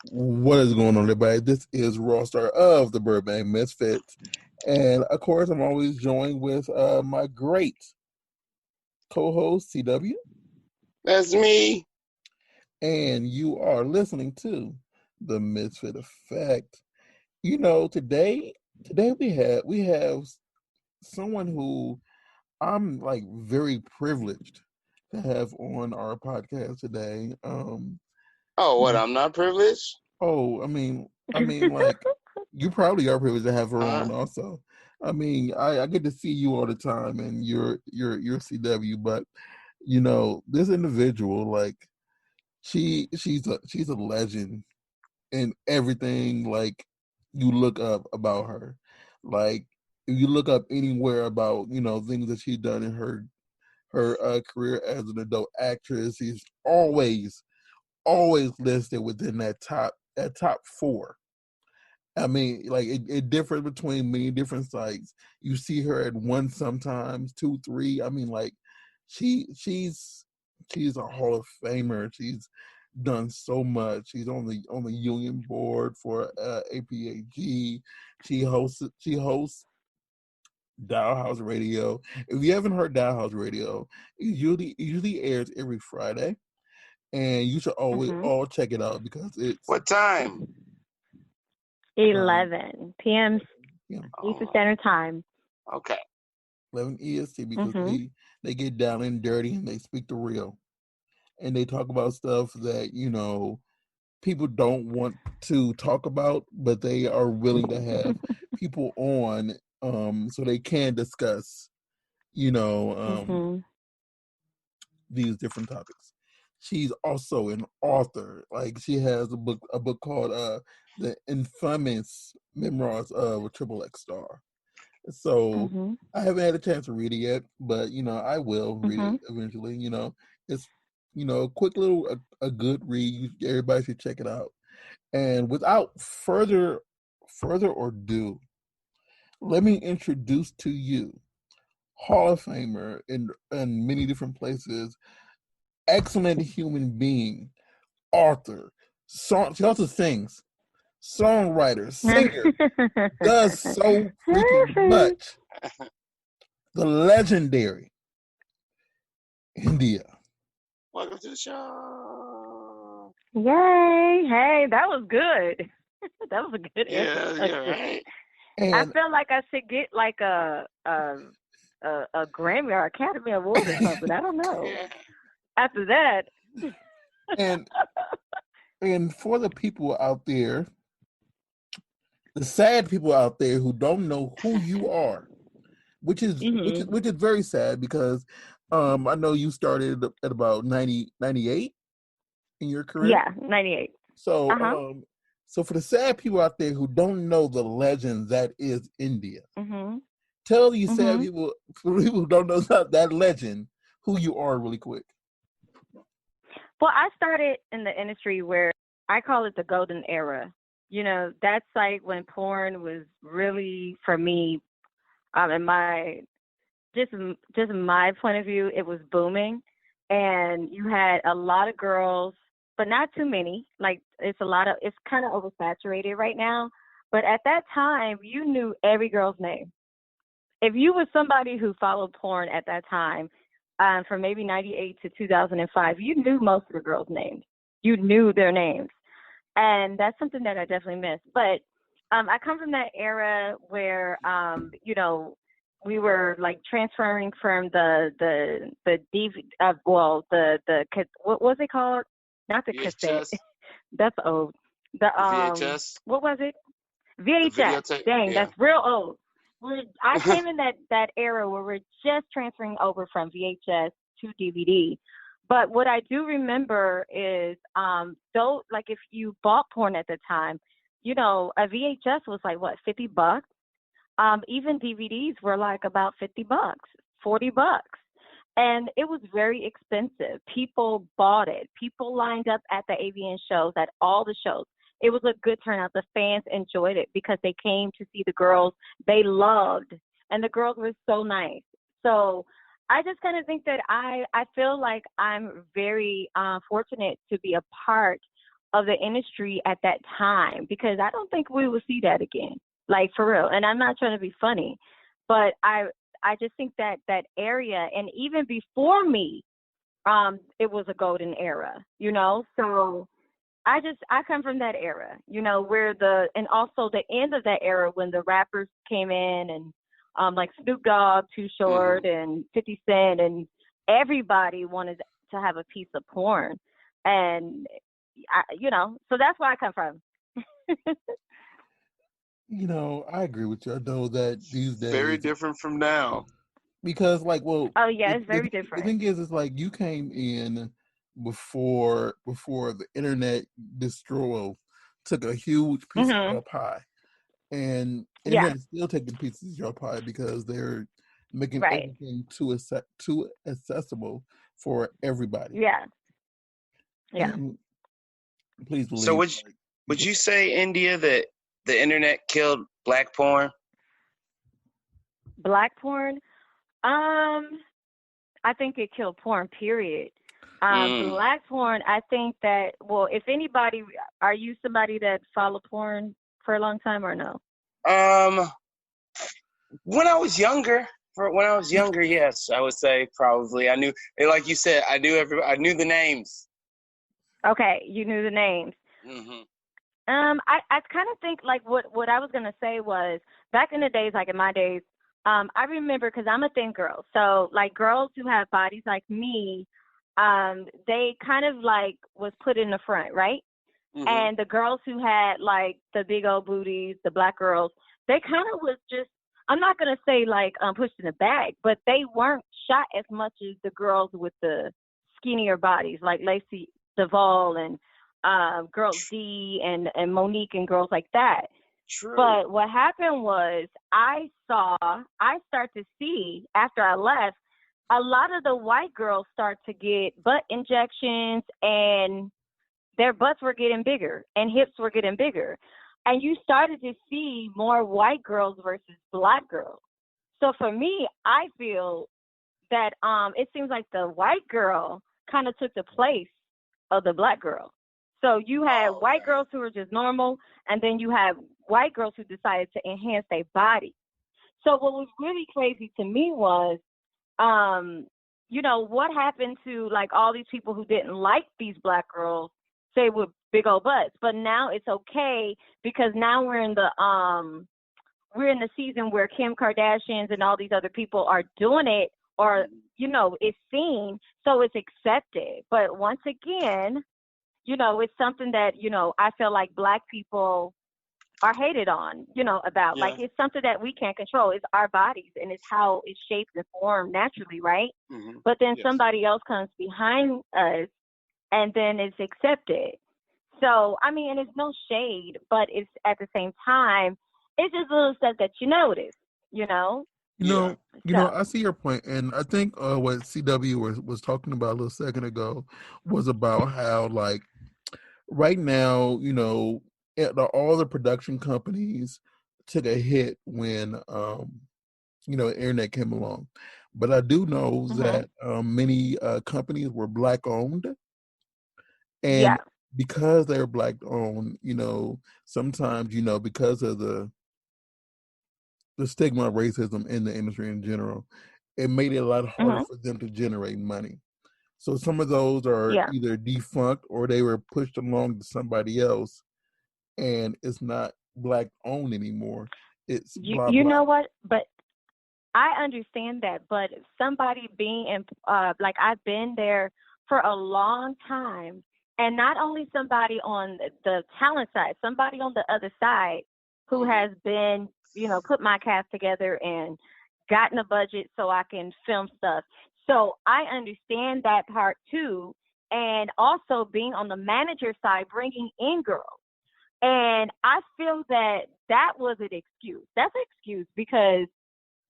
What is going on, everybody? This is Rawstarr of the Burbank Misfits. And of course, I'm always joined with my great co host, CW. That's me. And you are listening to The Misfit Effect. You know, today we have someone who I'm like very privileged to have on our podcast today. Oh, what? I'm not privileged? Oh, like you probably are privileged to have her on Huh? also. I get to see you all the time and you're CW, but you know, this individual, like she's a legend in everything like you look up about her. Like if you look up anywhere about, you know, things that she's done in her career as an adult actress, she's always listed within that top four. I mean, like it differs between many different sites. You see her at one sometimes, two, three. I mean, like she's a Hall of Famer. She's done so much. She's on the union board for APAG. She hosts Dial House Radio. If you haven't heard Dial House Radio, it usually airs every Friday, and you should always all check it out because it's What time? 11 p.m. yeah, Eastern Standard Time. Okay. 11 EST because they get down and dirty and they speak the real. And they talk about stuff that, you know, people don't want to talk about, but they are willing to have people on so they can discuss, you know, these different topics. She's also an author. Like she has a book called The Infamous Memoirs of a Triple X Star. So I haven't had a chance to read it yet, but you know I will read it eventually. You know, it's a quick little a good read. Everybody should check it out. And without further ado, let me introduce to you Hall of Famer in many different places, excellent human being, author, song. She also sings, songwriter, singer, does so freaking much. The legendary India. Welcome to the show. Yay! Hey, that was good. That was a good Yeah, intro. you're right. And I feel like I should get like a Grammy or Academy Award or something. I don't know. Yeah. After that. and for the people out there, the sad people out there who don't know who you are, which is very sad because I know you started at about 98 in your career. Yeah, 98. So so for the sad people out there who don't know the legend that is India, tell these sad people, for people who don't know that legend, who you are really quick. Well, I started in the industry where I call it the golden era. You know, that's like when porn was really, for me, in my just my point of view, it was booming, and you had a lot of girls, but not too many. Like it's kind of oversaturated right now. But at that time, you knew every girl's name. If you were somebody who followed porn at that time, from maybe 98 to 2005, you knew most of the girls' names. You knew their names. And that's something that I definitely miss. But I come from that era where, you know, we were like transferring from the DVD, what was it called? Not the VHS. cassette. That's old. The VHS. What was it? VHS. Dang, yeah. That's real old. I came in that era where we're just transferring over from VHS to DVD. But what I do remember is, though, like if you bought porn at the time, you know, a VHS was like what, $50? Even DVDs were like about $50, $40, and it was very expensive. People bought it. People lined up at the AVN shows, at all the shows. It was a good turnout. The fans enjoyed it because they came to see the girls they loved, and the girls were so nice. So I just kind of think that I feel like I'm very fortunate to be a part of the industry at that time, because I don't think we will see that again. Like, for real. And I'm not trying to be funny, but I just think that that area, and even before me, it was a golden era, you know? So I come from that era, you know, and also the end of that era when the rappers came in, and like Snoop Dogg, Too Short, and 50 Cent, and everybody wanted to have a piece of porn. And, you know, so that's where I come from. You know, I agree with you. I know that these days, very different from now. Because, like, well, oh yeah, it's very different. The thing is, it's like you came in before the internet destroyed, took a huge piece of your pie, and internet is still taking pieces of your pie because they're making everything too accessible for everybody. Yeah. And please believe. So would you say, India, that the internet killed black porn? Black porn? I think it killed porn, period. Black porn, I think that, well, if anybody, are you somebody that followed porn for a long time or no? When I was younger, yes, I would say probably. I knew, like you said, I knew the names. Okay, you knew the names. I kind of think like what I was gonna say was, back in the days, like in my days, I remember, because I'm a thin girl, so like girls who have bodies like me, they kind of like was put in the front, right? And the girls who had like the big old booties, the black girls, they kind of was just, I'm not gonna say like pushed in the back, but they weren't shot as much as the girls with the skinnier bodies, like Lacey Duvall and Girl D and Monique and girls like that. True. But what happened was I start to see, after I left, a lot of the white girls start to get butt injections, and their butts were getting bigger and hips were getting bigger. And you started to see more white girls versus black girls. So for me, I feel that it seems like the white girl kind of took the place of the black girl. So you had white girls who were just normal, and then you had white girls who decided to enhance their body. So what was really crazy to me was, you know, what happened to like all these people who didn't like these black girls, say with big old butts, but now it's okay because now we're in the season where Kim Kardashians and all these other people are doing it, or, you know, it's seen, so it's accepted. But once again, you know, it's something that, you know, I feel like black people are hated on, you know, about. Yeah. Like, it's something that we can't control. It's our bodies, and it's how it's shaped and formed naturally, right? But then somebody else comes behind us, and then it's accepted. So, I mean, and it's no shade, but it's at the same time, it's just little stuff that you notice, you know? You know, I see your point, and I think what CW was talking about a little second ago was about how, like, right now, you know, all the production companies took a hit when, you know, the internet came along. But I do know that many companies were black owned, and because they're black owned, you know, sometimes, you know, because of the stigma of racism in the industry in general, it made it a lot harder for them to generate money. So some of those are either defunct or they were pushed along to somebody else, and it's not black owned anymore. It's blah, you blah. know what? But I understand that. But somebody being in, like, I've been there for a long time, and not only somebody on the talent side, somebody on the other side who has been, you know, put my cast together and gotten a budget so I can film stuff. So I understand that part too. And also being on the manager side, bringing in girls. And I feel that that was an excuse. That's an excuse because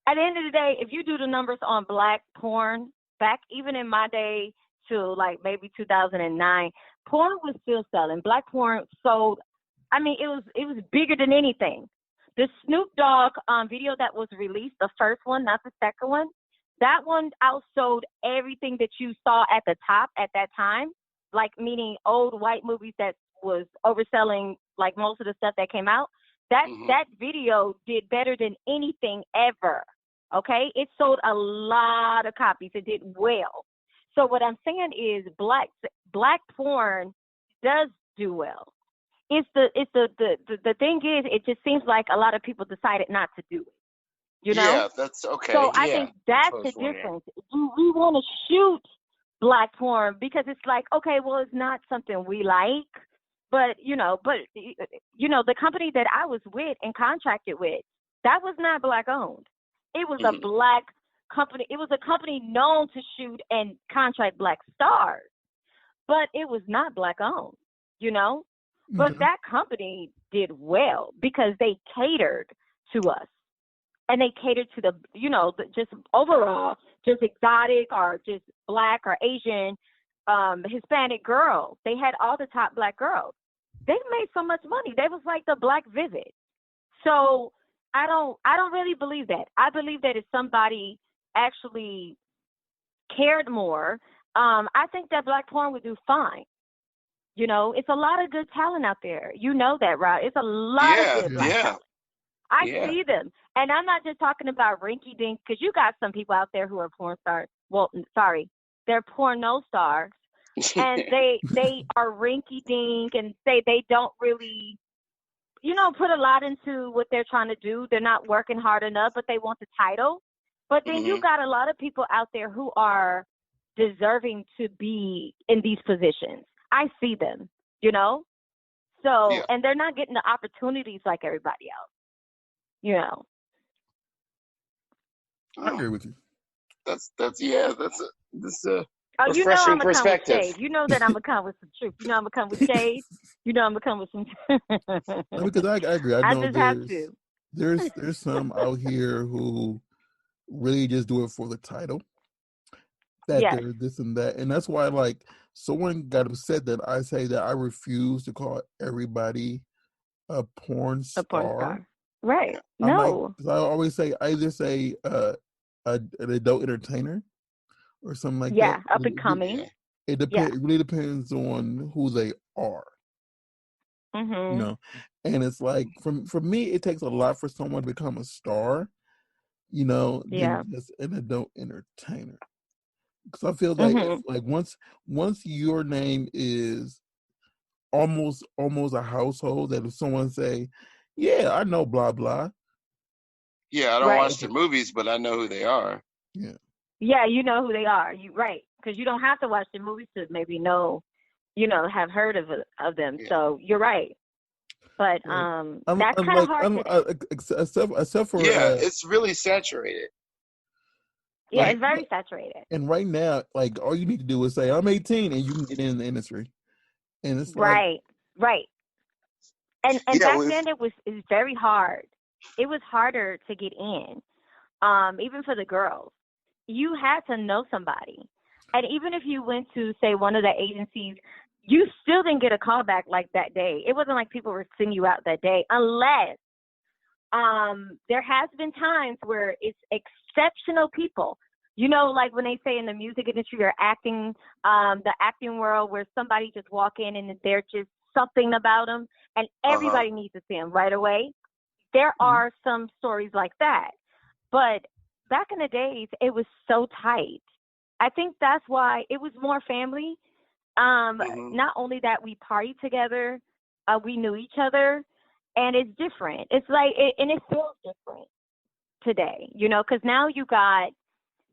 at the end of the day, if you do the numbers on black porn, back even in my day to like maybe 2009, porn was still selling. Black porn sold. I mean, it was bigger than anything. The Snoop Dogg video that was released, the first one, not the second one, that one outsold everything that you saw at the top at that time, like meaning old white movies that was overselling like most of the stuff that came out. That video did better than anything ever. Okay, it sold a lot of copies. It did well. So what I'm saying is, black porn does do well. The thing is, it just seems like a lot of people decided not to do it. You know? Yeah, that's okay. So I think that's the difference. We want to shoot black porn because it's like, okay, well, it's not something we like, but the company that I was with and contracted with, that was not black owned. It was a black company. It was a company known to shoot and contract black stars, but it was not black owned, you know? But that company did well because they catered to us. And they catered to just overall, just exotic or just black or Asian, Hispanic girls. They had all the top black girls. They made so much money. They was like the Black Visit. So I don't really believe that. I believe that if somebody actually cared more, I think that black porn would do fine. You know, it's a lot of good talent out there. You know that, right? It's a lot of good black talent. I see them. And I'm not just talking about rinky dink, because you got some people out there who are porn stars. Well, sorry, they're porno stars. And they are rinky dink and say they don't really, put a lot into what they're trying to do. They're not working hard enough, but they want the title. But then you got a lot of people out there who are deserving to be in these positions. I see them, So, and they're not getting the opportunities like everybody else, I agree with you. That's a I'm refreshing gonna perspective. come with shade. You know that I'm gonna come with some truth. You know I'm gonna come with shade. You know I'm gonna come with some. No, because I agree. I know just have to. There's some out here who really just do it for the title. That they're this and that, and that's why like someone got upset that I say that I refuse to call everybody a porn star. A porn star. Right. Because I always say either say an adult entertainer or something like that. Yeah, up and coming. It depends. It really depends on who they are. Mm-hmm. And it's like for me, it takes a lot for someone to become a star. Than just an adult entertainer. Because I feel like like once your name is almost a household, that if someone say, "Yeah, I know blah blah." Yeah, I don't watch their movies, but I know who they are. Yeah. Yeah, you know who they are. You right, because you don't have to watch the movies to maybe know, have heard of them. Yeah. So you're right. But that's kind of hard. Except for it's really saturated. Yeah, it's very saturated. And right now, like all you need to do is say I'm 18 and you can get in the industry. And it's right. And back then it was very hard. It was harder to get in, even for the girls. You had to know somebody, and even if you went to say one of the agencies, you still didn't get a call back like that day. It wasn't like people were sending you out that day, unless there has been times where it's exceptional people. Like when they say in the music industry or acting, the acting world, where somebody just walk in and they're just something about them and everybody needs to see them right away. There are some stories like that. But back in the days, it was so tight. I think that's why it was more family. Not only that we partied together, we knew each other, and it's different. It's like, and it feels different today, because now you got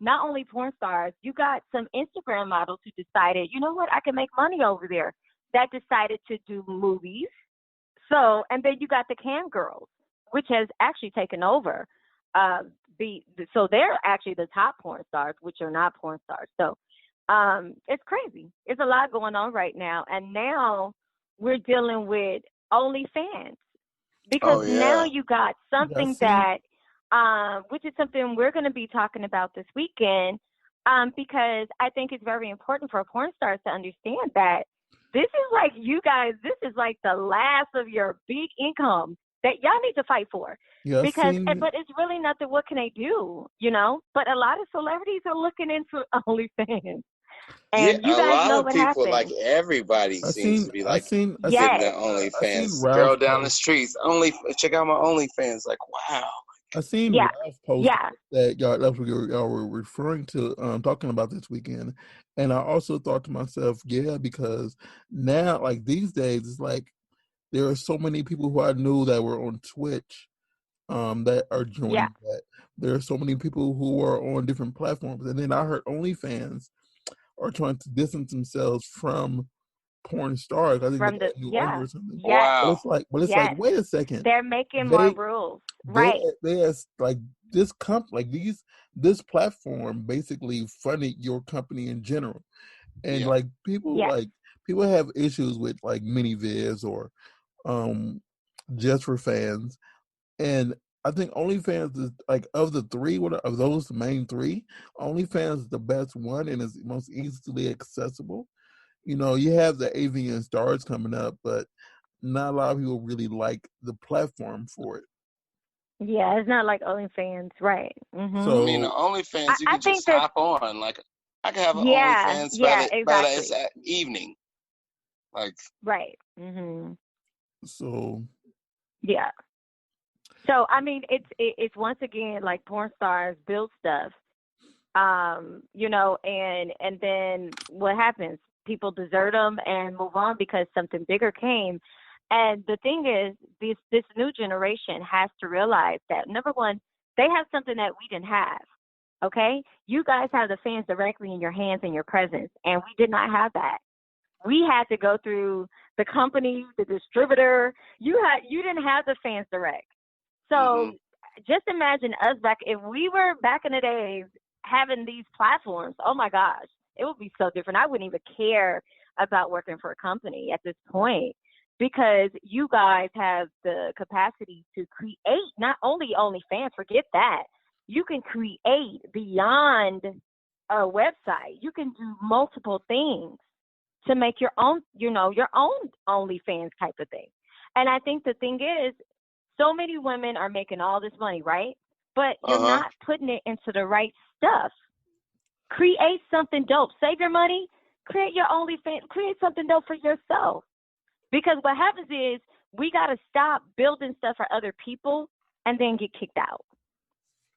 not only porn stars, you got some Instagram models who decided, you know what, I can make money over there, that decided to do movies. So, and then you got the cam girls, which has actually taken over. So they're actually the top porn stars, which are not porn stars. So it's crazy. It's a lot going on right now. And now we're dealing with OnlyFans. Because now you got something that, which is something we're going to be talking about this weekend, because I think it's very important for porn stars to understand that this is like, you guys, this is like the last of your big income that y'all need to fight for. Yeah, but it's really nothing. What can they do? But a lot of celebrities are looking into OnlyFans. And you a guys lot know of what people, happened. like everybody, seems to be like getting the OnlyFans. Girl down the streets, check out my OnlyFans. Like, wow. I seen Ralph post that y'all were referring to, talking about this weekend, and I also thought to myself, yeah, because now, like these days, it's like there are so many people who I knew that were on Twitch, that are joining that. There are so many people who are on different platforms, and then I heard OnlyFans are trying to distance themselves from porn stars. I think they got a new owner or something. Wow. But it's like, wait a second. They're making more rules, right? They as like this this platform basically funded your company in general, and like people have issues with like mini-viz or just for fans, and I think OnlyFans is like of the three, of those main three, OnlyFans is the best one and is most easily accessible. You know, you have the AVN stars coming up, but not a lot of people really like the platform for it. Yeah, it's not like OnlyFans, right? Mm-hmm. So, I mean, the OnlyFans, you can just hop on. Like, I can have an OnlyFans by the evening. Like, right. Mm-hmm. So, yeah. So, I mean, it's once again like porn stars build stuff, you know, and then what happens? People desert them and move on because something bigger came. And the thing is, this new generation has to realize that, number one, they have something that we didn't have, okay? You guys have the fans directly in your hands and your presence, and we did not have that. We had to go through the company, the distributor. You didn't have the fans direct. So just imagine us if we were back in the days having these platforms, oh my gosh, it would be so different. I wouldn't even care about working for a company at this point because you guys have the capacity to create not only OnlyFans, forget that. You can create beyond a website. You can do multiple things to make your own, your own OnlyFans type of thing. And I think the thing is, so many women are making all this money, right? But you're not putting it into the right stuff. Create something dope. Save your money. Create your OnlyFans. Create something dope for yourself. Because what happens is we got to stop building stuff for other people and then get kicked out.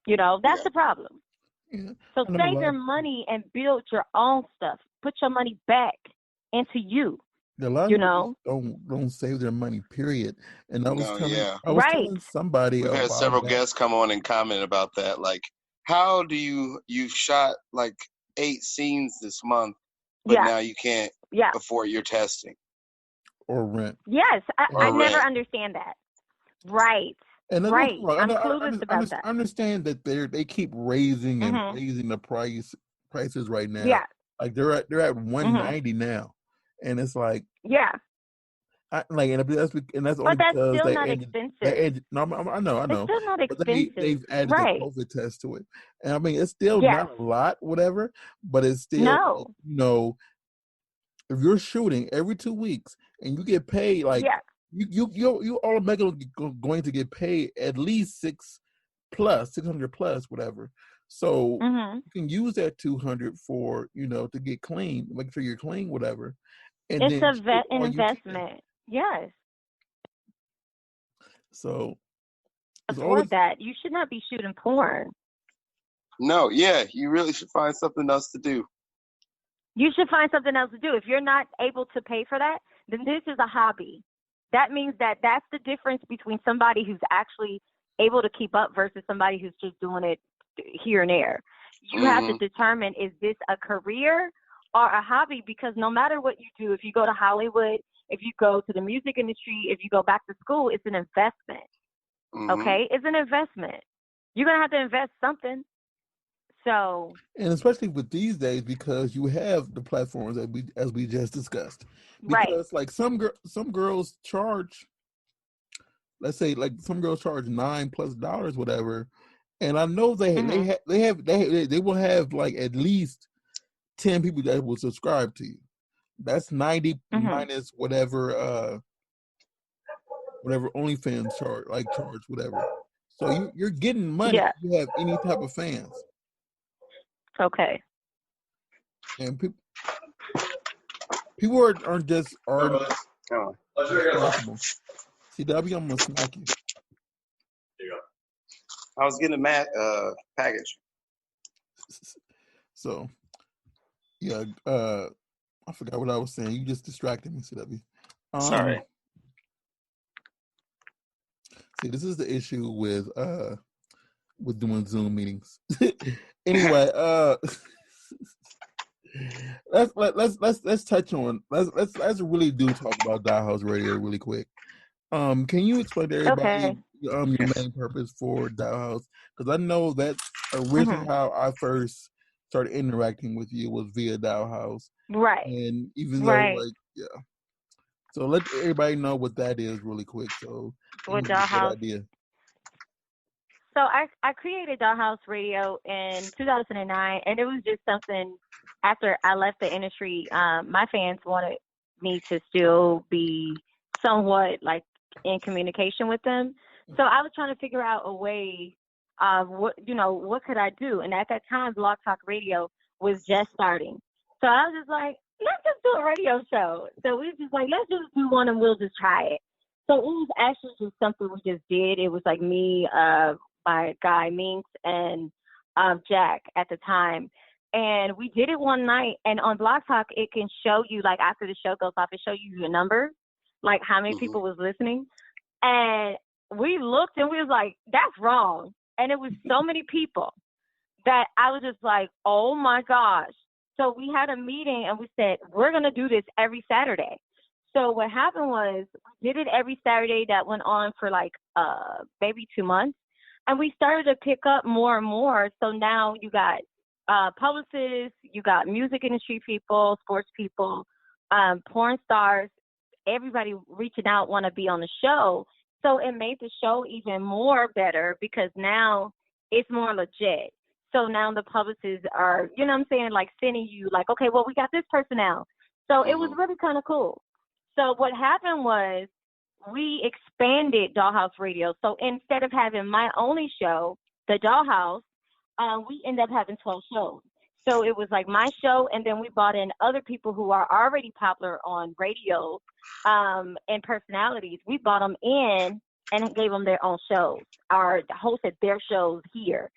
That's the problem. Yeah. So save your money and build your own stuff. Put your money back into you. A lot of people don't save their money, period. And I was telling somebody we've had several guests come on and comment about that. Like, how do you've shot like 8 scenes this month, but now you can't afford your testing or rent? Yes, I never understand that. Right. And right. I'm clueless about that. I understand that they keep raising and raising the prices right now. Yeah. Like they're at $190 now. And it's like, that's only because still not expensive. I know. It's still not expensive. They've added the COVID test to it, and I mean it's still not a lot, whatever. But it's still, if you're shooting every 2 weeks and you get paid like you automatically going to get paid at least $600 plus, whatever. So you can use that $200 for to get clean, make sure you're clean, whatever. And it's an investment. Yes. So afford that. You should not be shooting porn. No, you really should find something else to do. You should find something else to do. If you're not able to pay for that, then this is a hobby. That means that's the difference between somebody who's actually able to keep up versus somebody who's just doing it here and there. You have to determine, is this a career or a hobby? Because no matter what you do, if you go to Hollywood, if you go to the music industry, if you go back to school, it's an investment. Okay? It's an investment. You're going to have to invest something. So, and especially with these days, because you have the platforms as we just discussed. Because like some girls charge, let's say like some girls charge $9+ whatever, and I know they will have like at least 10 people that will subscribe to you. That's 90 minus whatever OnlyFans charge whatever. So you're getting money if you have any type of fans. Okay. And people aren't just responsible. CW, I'm gonna smack you. There you go. I was getting a package. So, yeah, I forgot what I was saying. You just distracted me, CW. Sorry. See, this is the issue with doing Zoom meetings. Anyway, let's touch on let's really do talk about Dollhouse Radio really quick. Can you explain to everybody your main purpose for Dollhouse? Because I know that's originally how I first started interacting with you was via Dollhouse. Right. And even though so let everybody know what that is really quick. So with Dollhouse. So I created Dollhouse Radio in 2009, and it was just something after I left the industry. My fans wanted me to still be somewhat like in communication with them. So I was trying to figure out a way of what could I do? And at that time, Blog Talk Radio was just starting. So I was just like, let's just do a radio show. So we was just like, let's just do one and we'll just try it. So it was actually just something we just did. It was like me, my guy Minx, and Jack at the time. And we did it one night. And on Blog Talk, it can show you, like after the show goes off, it show you your numbers, like how many people was listening. And we looked and we was like, that's wrong. And it was so many people that I was just like, oh my gosh. So we had a meeting and we said, we're going to do this every Saturday. So what happened was we did it every Saturday. That went on for like maybe 2 months. And we started to pick up more and more. So now you got publicists, you got music industry people, sports people, porn stars, everybody reaching out, want to be on the show. So it made the show even more better because now it's more legit. So now the publicists are, you know what I'm saying, like sending you like, okay, well, we got this person now. So it was really kind of cool. So what happened was we expanded Dollhouse Radio. So instead of having my only show, The Dollhouse, we ended up having 12 shows. So it was like my show, and then we brought in other people who are already popular on radio and personalities. We brought them in and gave them their own shows, or hosted their shows here.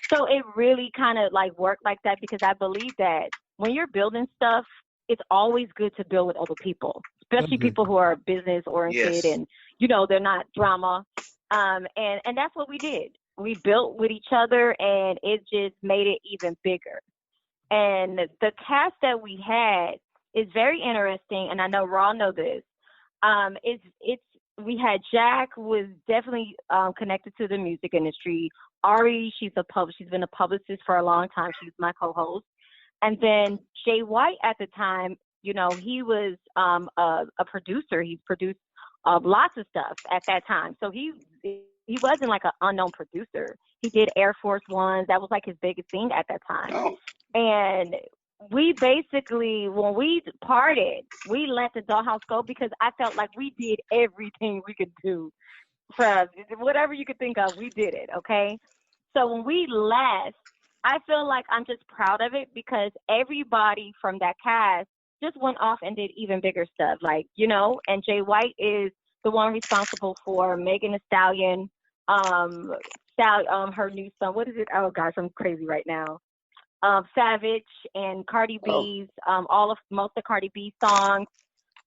So it really kind of like worked like that because I believe that when you're building stuff, it's always good to build with other people, especially people who are business oriented and, you know, they're not drama. And that's what we did. We built with each other and it just made it even bigger. And the cast that we had is very interesting. And I know Raw know this. We had Jack, who was definitely connected to the music industry. Ari, she's been a publicist for a long time. She's my co-host. And then Jay White at the time, you know, he was a producer. He produced lots of stuff at that time. So he wasn't like an unknown producer. He did Air Force Ones. That was like his biggest thing at that time. Oh. And we basically, when we parted, we let the Dollhouse go because I felt like we did everything we could do. From whatever you could think of, we did it, okay? So when we left, I feel like I'm just proud of it because everybody from that cast just went off and did even bigger stuff. Like, you know, and Jay White is the one responsible for Megan Thee Stallion, her new song. What is it? Oh gosh, I'm crazy right now. Savage and Cardi B's, most of Cardi B's songs.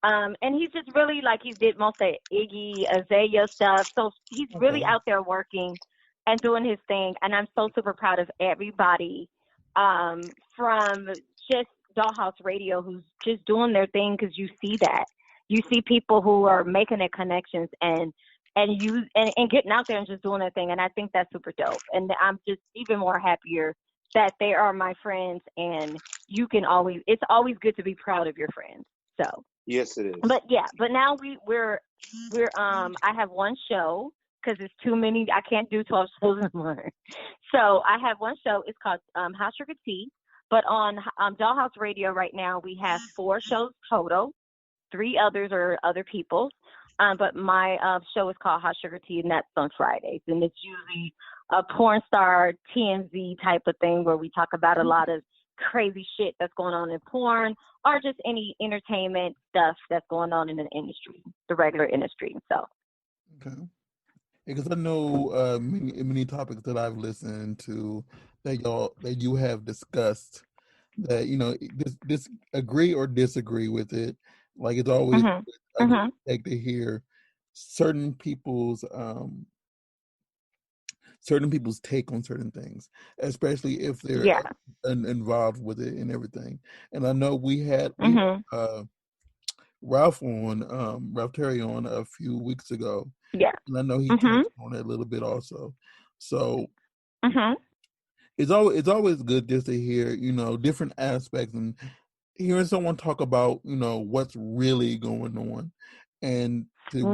And he's just really like, he did most of Iggy Azalea stuff. So he's really out there working and doing his thing. And I'm so super proud of everybody from just Dollhouse Radio who's just doing their thing, because you see that. You see people who are making their connections and getting out there and just doing their thing. And I think that's super dope. And I'm just even more happier that they are my friends, and it's always good to be proud of your friends. So yes, it is. But yeah, but now we're I have one show because it's too many. I can't do 12 shows anymore. So I have one show. It's called House Sugar Tea. But on Dollhouse Radio right now, we have 4 shows total. 3 others are other people's. But my show is called Hot Sugar Tea, and that's on Fridays. And it's usually a porn star TMZ type of thing where we talk about a lot of crazy shit that's going on in porn or just any entertainment stuff that's going on in the industry, the regular industry. So. Okay. Because I know many topics that I've listened to that you have discussed that, you know, agree or disagree with it. Like, it's always I like to hear certain people's take on certain things, especially if they're involved with it and everything. And I know we had Ralph Terry on a few weeks ago. Yeah. And I know he touched on it a little bit also. So it's always good just to hear, you know, different aspects and hearing someone talk about, you know, what's really going on, and to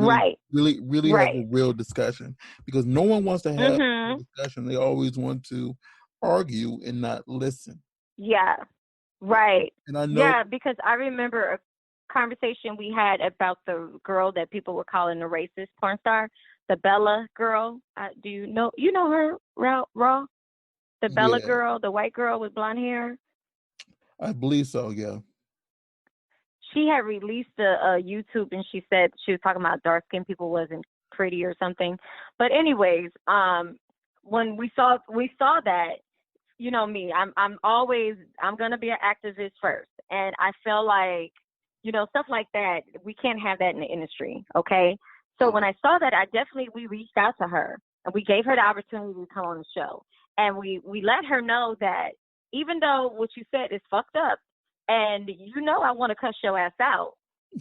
really have a real discussion, because no one wants to have a discussion. They always want to argue and not listen. Yeah. Right. And I know because I remember a conversation we had about the girl that people were calling a racist porn star, the Bella girl. Do you know her, Raw? The Bella girl, the white girl with blonde hair. I believe so. Yeah. She had released a YouTube, and she said she was talking about dark skinned people wasn't pretty or something. But anyways, when we saw that, you know me, I'm gonna be an activist first, and I feel like, you know, stuff like that, we can't have that in the industry. Okay. So when I saw that, we reached out to her and we gave her the opportunity to come on the show. And we let her know that even though what you said is fucked up, and you know I want to cuss your ass out,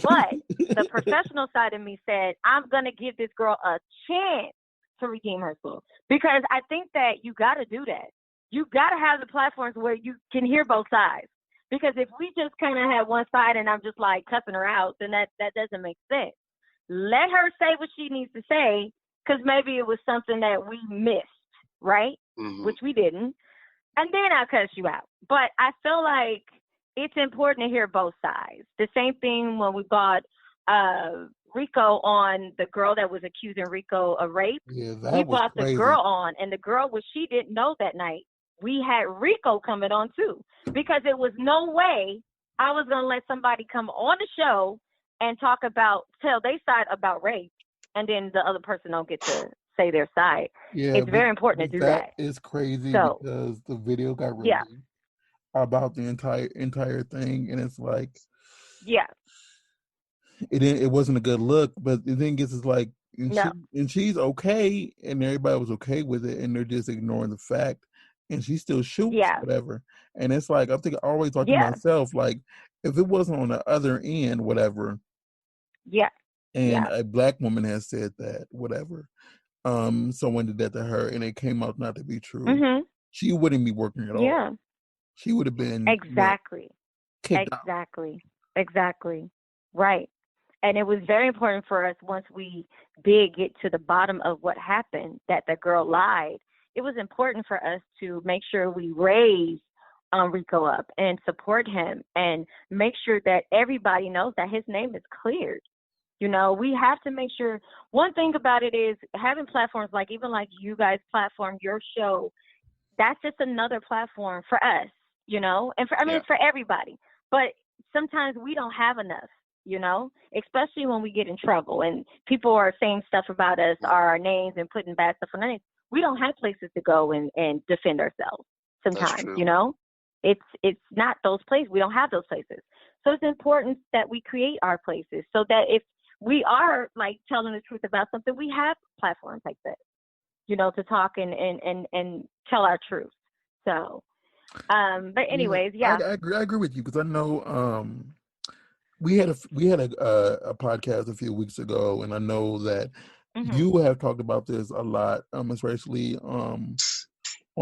but the professional side of me said, I'm going to give this girl a chance to redeem herself. Because I think that you got to do that. You got to have the platforms where you can hear both sides. Because if we just kind of have one side and I'm just like cussing her out, then that doesn't make sense. Let her say what she needs to say, because maybe it was something that we missed, right? Which we didn't. And then I'll cuss you out. But I feel like it's important to hear both sides. The same thing when we got Rico on, the girl that was accusing Rico of rape. Yeah, we brought the girl on, and the girl, what she didn't know that night, we had Rico coming on too, because it was no way I was going to let somebody come on the show and tell their side about rape, and then the other person don't get to say their side. Yeah, it's very important to do that. It's crazy because the video got released about the entire thing, and it's like, it wasn't a good look. But the thing is like, she's okay, and everybody was okay with it, and they're just ignoring the fact, and she still shoots whatever. And it's like, I always thought to myself, like, if it wasn't on the other end, whatever. And a black woman has said that, whatever. Someone did that to her, and it came out not to be true. She wouldn't be working at all. She would have been exactly. Right. And it was very important for us, once we did get to the bottom of what happened, that the girl lied. It was important for us to make sure we raise Rico up and support him, and make sure that everybody knows that his name is cleared. You know, we have to make sure. One thing about it is having platforms like, even like you guys platform, your show, that's just another platform for us, you know, and it's for everybody. But sometimes we don't have enough, you know, especially when we get in trouble and people are saying stuff about us, our names, and putting bad stuff on our names. We don't have places to go and defend ourselves sometimes, you know. It's not those places. We don't have those places. So it's important that we create our places, so that if we are like telling the truth about something, we have platforms like this, you know, to talk and tell our truth. So, but anyways, I agree with you, because I know we had a podcast a few weeks ago, and I know that you have talked about this a lot, especially on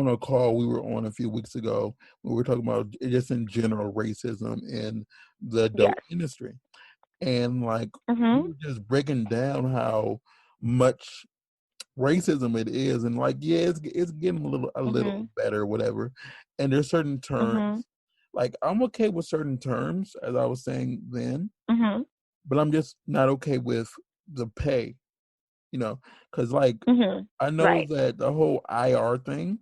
a call we were on a few weeks ago. We were talking about just in general racism in the adult industry. And like, we were just breaking down how much racism it is, and like, it's getting a little better, whatever. And there's certain terms, like, I'm okay with certain terms, as I was saying then, but I'm just not okay with the pay, you know, because like, I know that the whole IR thing,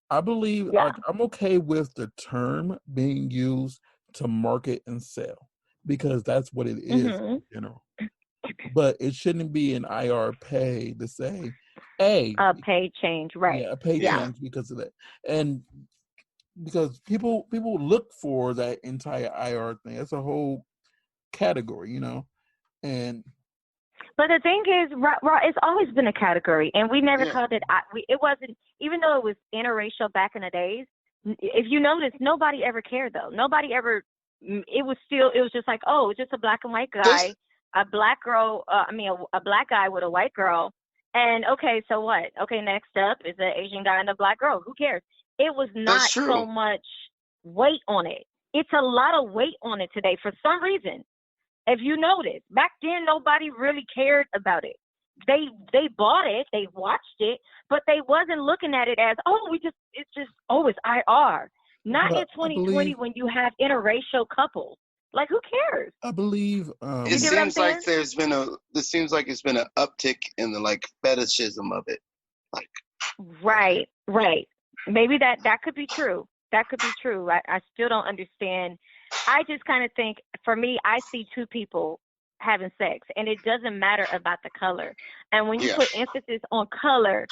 I believe I'm okay with the term being used to market and sell because that's what it is in general. But it shouldn't be an IR pay to say, hey, a pay change, right? Yeah, a pay change because of that, and because people look for that entire IR thing. That's a whole category, and. But the thing is, it's always been a category, and we never called it. It wasn't, even though it was interracial back in the days. If you notice, nobody ever cared though. Nobody ever. It was just like, oh, it's just a black and white guy, a black girl. A black guy with a white girl, and okay, so what? Okay, next up is an Asian guy and a black girl. Who cares? It was not so much weight on it. It's a lot of weight on it today for some reason. If you notice, back then nobody really cared about it. They bought it, they watched it, but they wasn't looking at it as, it's IR. Not in 2020 when you have interracial couples. Like, who cares? I believe it seems like it's been an uptick in the fetishism of it. Right. Maybe that could be true. That could be true. I still don't understand. I just kind of think, for me, I see two people having sex, and it doesn't matter about the color. And when you put emphasis on color,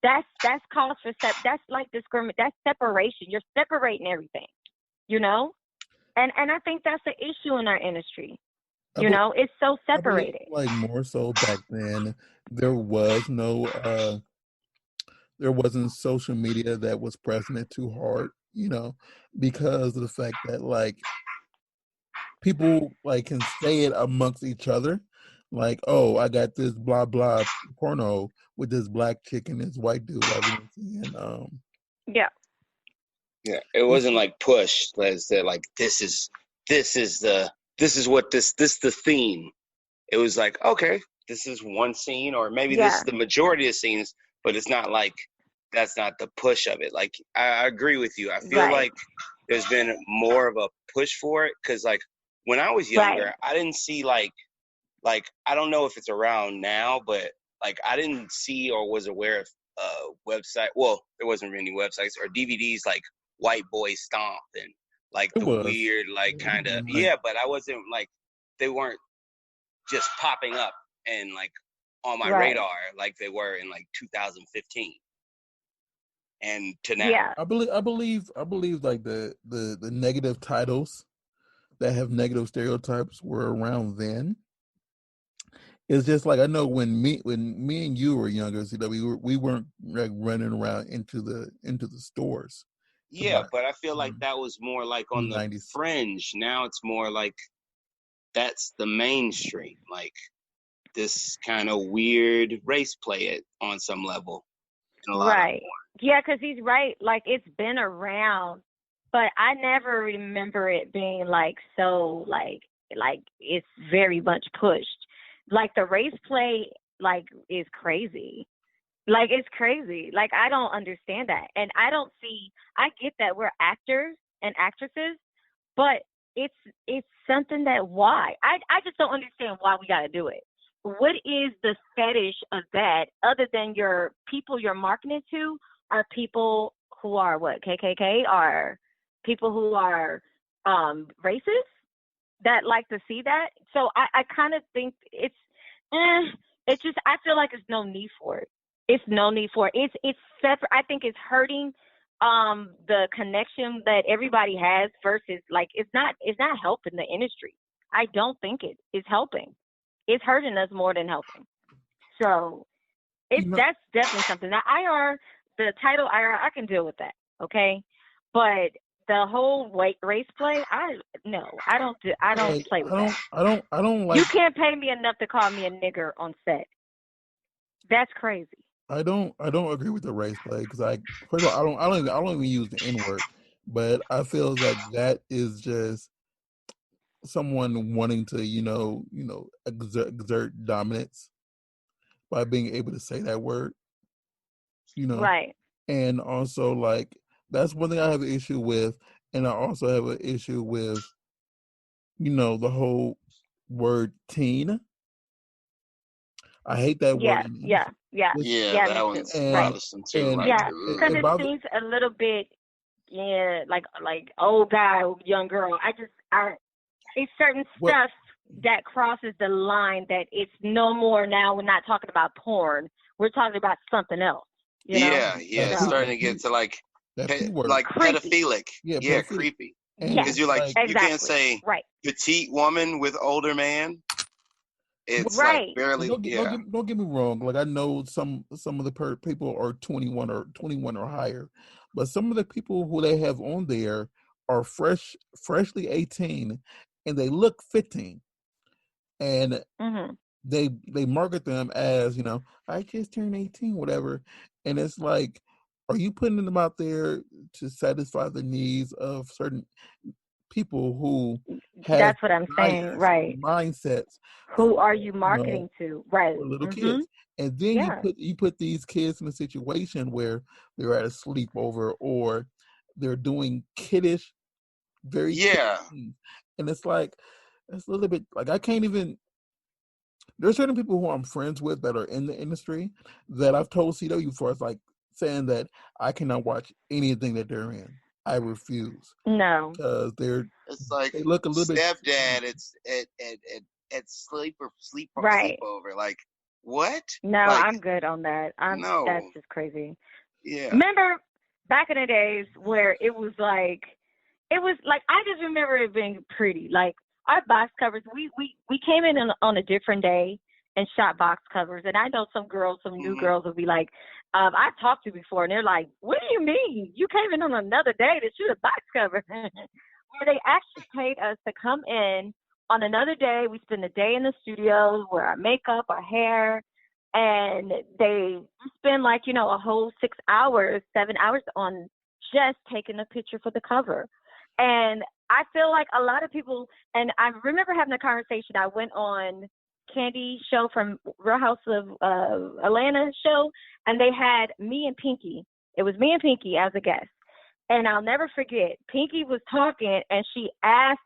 that's cause for that's like discrimination. That's separation. You're separating everything, And I think that's the issue in our industry. It's so separated. More so back then, there wasn't social media that was pressing it too hard. Because of the fact that people can say it amongst each other, oh, I got this blah blah porno with this black chick and this white dude. It wasn't pushed as that this is the theme. It was okay, this is one scene, or maybe this is the majority of scenes, but it's not that's not the push of it. I agree with you. I feel like there's been more of a push for it because when I was younger, I didn't see I don't know if it's around now, but I didn't see or was aware of website. Well, there wasn't any websites or DVDs White Boy Stomp and the weird kind of but I wasn't they weren't just popping up and on my radar like they were in 2015. And to now, I believe the negative titles that have negative stereotypes were around then. It's just I know when me and you were younger, CW, we weren't running around into the stores. Yeah, but I feel that was more on the 90s. Fringe. Now it's more that's the mainstream. This kind of weird race play it on some level. Right. Yeah, because he's right. It's been around, but I never remember it being so it's very much pushed. The race play is crazy. It's crazy. I don't understand that. And I get that we're actors and actresses, but it's something that why? I just don't understand why we got to do it. What is the fetish of that other than your people you're marketing to are people who are what, KKK, or people who are racist that like to see that? So I kind of think it's just, I feel like it's no need for it. It's no need for it. It's separate. I think it's hurting the connection that everybody has versus it's not helping the industry. I don't think it is helping. It's hurting us more than helping. So that's definitely something. Now the title IR, I can deal with that, okay? But the whole race play, I don't play with that. I don't like. You can't pay me enough to call me a nigger on set. That's crazy. I don't agree with the race play because first of all, I don't even use the N-word, but I feel that is just someone wanting to exert dominance by being able to say that word, right. And also that's one thing I have an issue with, and I also have an issue with the whole word teen. I hate that word. Yeah. Yeah. Yeah, that me one's too. bothersome too. Like, Yeah, because it seems a little bit, like old guy, young girl. It's certain stuff that crosses the line that it's no more now. We're not talking about porn. We're talking about something else. You know? Yeah, it's starting to get to like pedophilic. Yeah, creepy. Because you're like, you can't say petite woman with older man. It's like barely. Don't get me wrong. Like, I know some of the people are 21 or higher, but some of the people who they have on there are freshly 18, and they look 15, and they market them as, I just turned 18, whatever, and it's like, are you putting them out there to satisfy the needs of certain people who have that's what I'm saying, right? Mindsets. Who are you marketing to? Right. For little kids. And then you put these kids in a situation where they're at a sleepover or they're doing kiddish, very kiddish things. And it's like, it's a little bit like, I can't even. There's certain people who I'm friends with that are in the industry that I've told CW before. It's like saying that I cannot watch anything that they're in. I refuse. No, because it's like they look a little stepdad. It's at sleepover. Like, what? No, like, I'm good on that. That's just crazy. Yeah. Remember back in the days where it was like I just remember it being pretty. Like, our box covers, we came in on a different day and shot box covers. And I know some new girls will be like, I talked to before, and they're like, what do you mean? You came in on another day to shoot a box cover. Where they actually paid us to come in on another day. We spend the day in the studio, wear our makeup, our hair, and they spend like, a whole 7 hours on just taking a picture for the cover. And I feel like a lot of people, and I remember having a conversation. I went on Candy show from Real House of Atlanta show, and they had me and Pinky. It was me and Pinky as a guest. And I'll never forget, Pinky was talking, and she asked,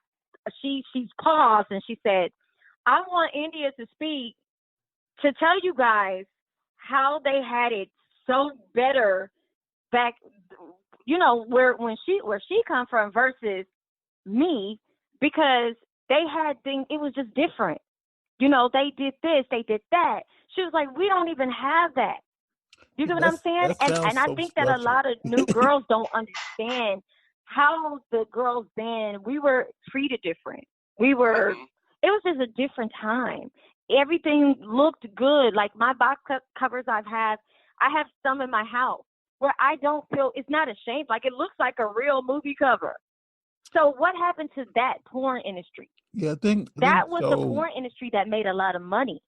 she paused, and she said, I want India to speak to tell you guys how they had it so better back, where she come from versus me, because they had things, it was just different. They did this, they did that. She was like, we don't even have that. You get what I'm saying? And I think that a lot of new girls don't understand how the girls then, we were treated different. It was just a different time. Everything looked good. Like, my box covers I have some in my house where I don't feel, it's not ashamed. Like, it looks like a real movie cover. So what happened to that porn industry? Yeah, I think that was the porn industry that made a lot of money.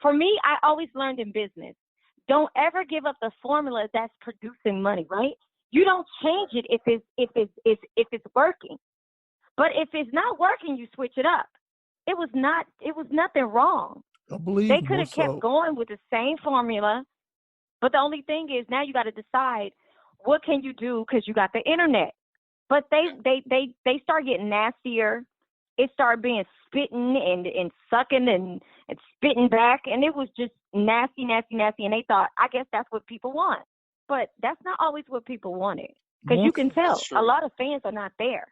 For me, I always learned in business, don't ever give up the formula that's producing money, right? You don't change it if it's working. But if it's not working, you switch it up. It was nothing wrong. I believe they could have kept going with the same formula, but the only thing is now you got to decide what can you do, because you got the internet. But they start getting nastier. It started being spitting and sucking and spitting back, and it was just nasty. And they thought, I guess that's what people want. But that's not always what people wanted, because you can tell a lot of fans are not there.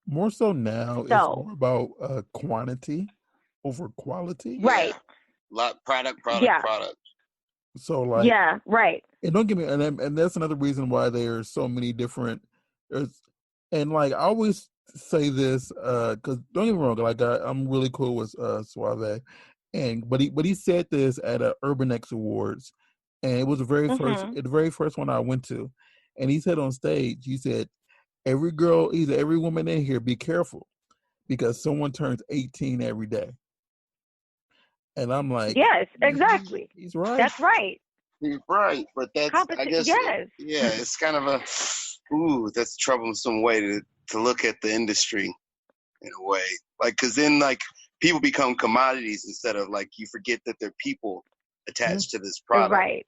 More so now, it's more about quantity over quality. Right. Product. So, like, yeah, right. And don't get me, and that's another reason why there's so many different. And like, I always say this, because don't get me wrong, like, I'm really cool with Suave, but he said this at a Urban X Awards, and it was the very first one I went to, and he said on stage, he said, every woman in here, be careful, because someone turns 18 every day. And I'm like, yes, exactly. He's right. That's right. He's right, but that's, I guess, it's kind of that's a troublesome way to look at the industry in a way. Like, because then, like, people become commodities instead of, like, you forget that they're people attached to this product. Right.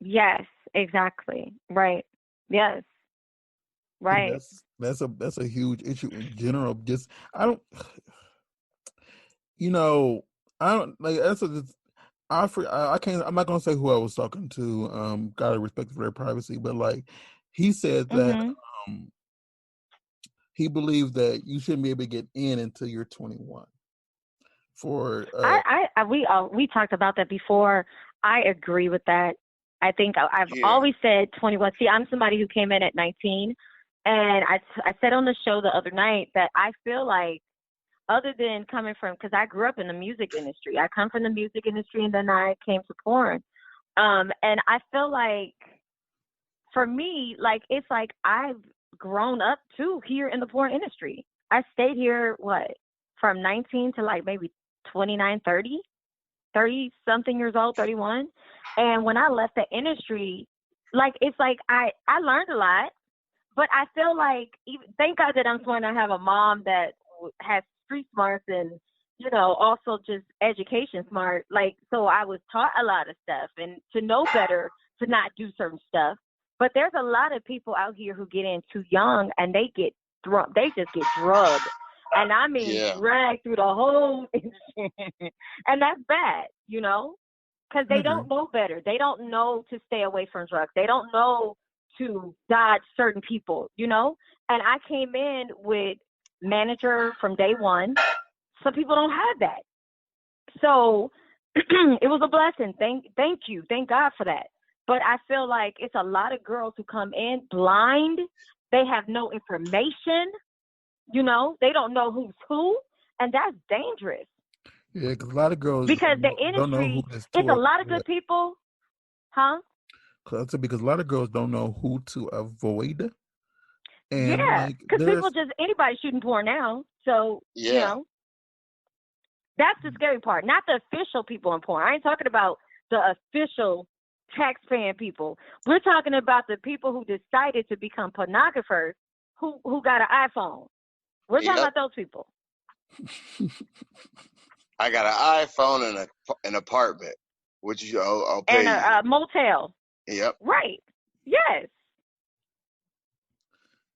Yes, exactly. Right. Yes. Right. That's a huge issue in general. Just I don't like I can't. I'm not gonna say who I was talking to. Gotta respect for their privacy, but like he said that he believed that you shouldn't be able to get in until you're 21. For we talked about that before. I agree with that. I think I've always said 21. See, I'm somebody who came in at 19, and I said on the show the other night that I feel like, other than coming from, because I grew up in the music industry. I come from the music industry, and then I came to porn. And I feel like, for me, like, it's like I've grown up, too, here in the porn industry. I stayed here, from 19 to, like, maybe 29, 30-something years old, 31. And when I left the industry, like, it's like I learned a lot. But I feel like, thank God that I'm going to have a mom that has street smarts and, also just education smart. Like, so I was taught a lot of stuff and to know better to not do certain stuff. But there's a lot of people out here who get in too young and they just get drugged. And I mean, dragged through the whole industry. And that's bad, because they don't know better. They don't know to stay away from drugs. They don't know to dodge certain people, And I came in with manager from day one. Some people don't have that. So it was a blessing. Thank you. Thank God for that. But I feel like it's a lot of girls who come in blind. They have no information. They don't know who's who. And that's dangerous. Yeah, because a lot of girls because the industry, don't know who it's a lot of good people. Huh? Because a lot of girls don't know who to avoid. And because people anybody shooting porn now. So, that's the scary part. Not the official people in porn. I ain't talking about the official tax-paying people. We're talking about the people who decided to become pornographers who got an iPhone. We're talking about those people. I got an iPhone and an apartment, which I'll pay and a motel. Yep. Right. Yes.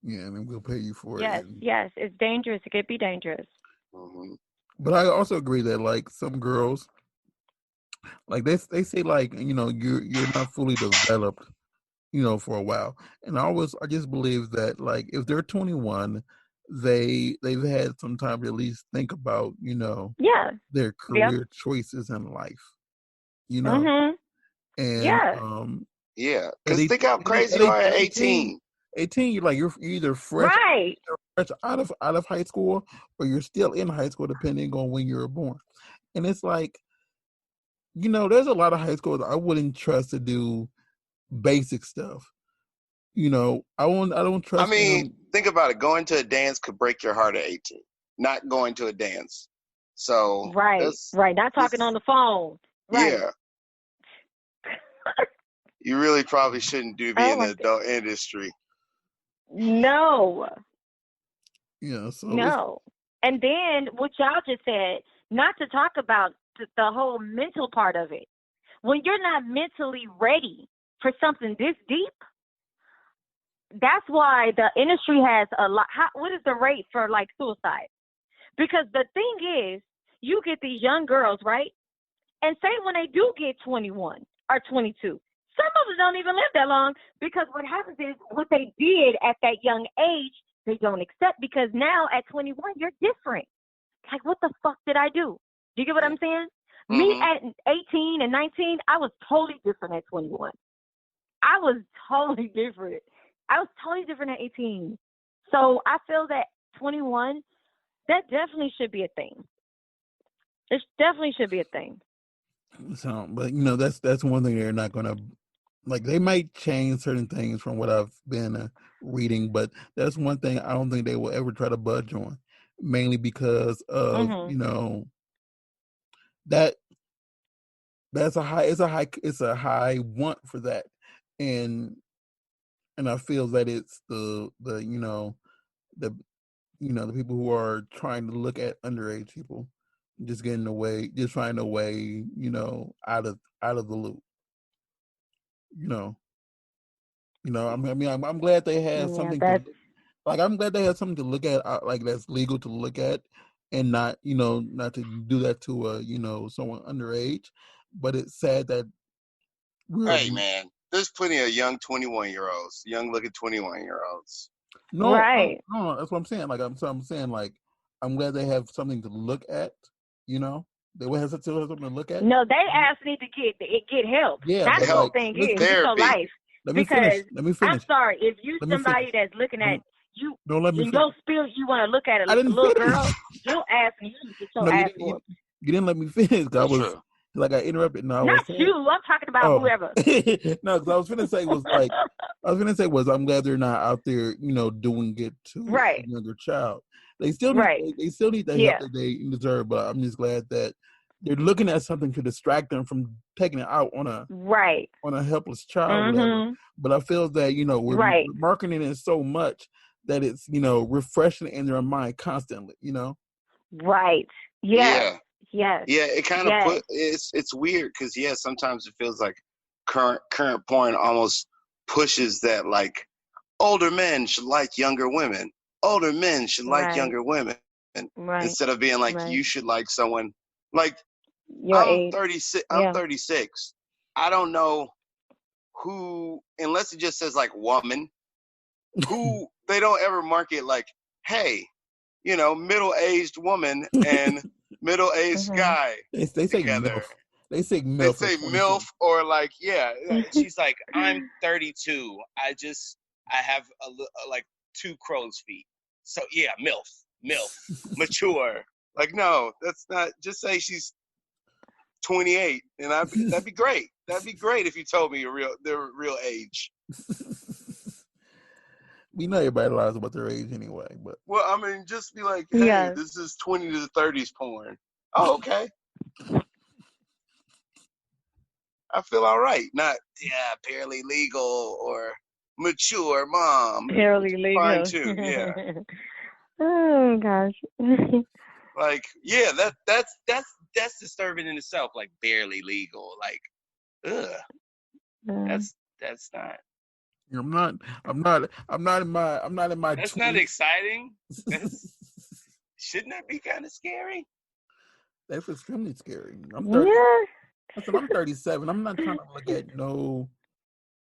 Yeah, and then we'll pay you for it. Yes, it's dangerous. It could be dangerous. Mm-hmm. But I also agree that like some girls, like they say like you're not fully developed, for a while, and I just believe that like if they're 21, they've had some time to at least think about their career choices in life, Mm-hmm. and because think how crazy you are at 18. 18, you're either fresh, out of high school, or you're still in high school, depending on when you were born. And it's like, there's a lot of high schools I wouldn't trust to do basic stuff. I don't trust. I mean, think about it. Going to a dance could break your heart at 18. Not going to a dance. So right. Not talking on the phone. Right. Yeah. You really probably shouldn't be in the adult industry. No. Yeah. So no. And then what y'all just said, not to talk about the whole mental part of it. When you're not mentally ready for something this deep, that's why the industry has a lot. What is the rate for like suicide? Because the thing is, you get these young girls, right? And say when they do get 21 or 22, some of them don't even live that long, because what happens is what they did at that young age, they don't accept, because now at 21, you're different. Like, what the fuck did I do? Do you get what I'm saying? Mm-hmm. Me at 18 and 19, I was totally different at 21. I was totally different. I was totally different at 18. So I feel that 21, that definitely should be a thing. It definitely should be a thing. So, but that's one thing they're not gonna, like, they might change certain things from what I've been reading, but that's one thing I don't think they will ever try to budge on, mainly because of it's a high want for that, and I feel that it's the people who are trying to look at underage people just getting away, just finding a way, out of the loop. I'm glad they have something I'm glad they have something to look at, like that's legal to look at, and not to do that to someone underage. but it's sad that Hey, man, there's plenty of young 21-year-olds, young-looking 21-year-olds. No, right. no, that's what I'm saying. Like I'm saying, like I'm glad they have something to look at. You know, they will have something to look at. No, they actually need to get help. Yeah, that's but the like, thing listen, is it's your life. Let me because finish. Let me finish. I'm sorry if you Let me somebody finish. that's looking at you Don't let me in finish. your spirit, you want to look at I a didn't little finish. girl. Your ass and you get your No, ass whooped. you didn't let me finish. I was true. like I interrupted. No, I Not was saying, you. I'm talking about whoever. No, because I was gonna say I'm glad they're not out there, you know, doing it to right. a younger child. They still right. need they still need the help that they deserve. But I'm just glad that they're looking at something to distract them from taking it out on a helpless child, or whatever. But I feel that, you know, we're marketing it so much that it's, you know, refreshing in their mind constantly, you know. Right. Yeah. Yes. Yeah, it kind of it's weird because sometimes it feels like current porn almost pushes that, like, older men should like younger women. Older men should like younger women. Instead of being like, you should like someone like your I'm age. 36. I'm 36. I don't know who, unless it just says like woman, who they don't ever market like, hey, you know, middle-aged woman and middle-aged guy They say together. MILF. They say MILF. They say MILF, or like, she's like, I'm 32. I have like 2 crow's feet. So yeah, MILF, mature. Like, no, that's not. Just say she's 28, and that'd be great. That'd be great if you told me their real age. We know everybody lies about their age anyway, but well, I mean, just be like, hey, this is 20 to 30s porn. Oh, okay. I feel all right. Not barely legal or mature mom. Barely legal. Fine too. Yeah. Oh gosh. Like, that's disturbing in itself. Like, barely legal. Like, ugh. That's not. I'm not in my. That's 20s. Not exciting. Shouldn't that be kind of scary? That's extremely scary. I'm 37. I'm not trying to look at no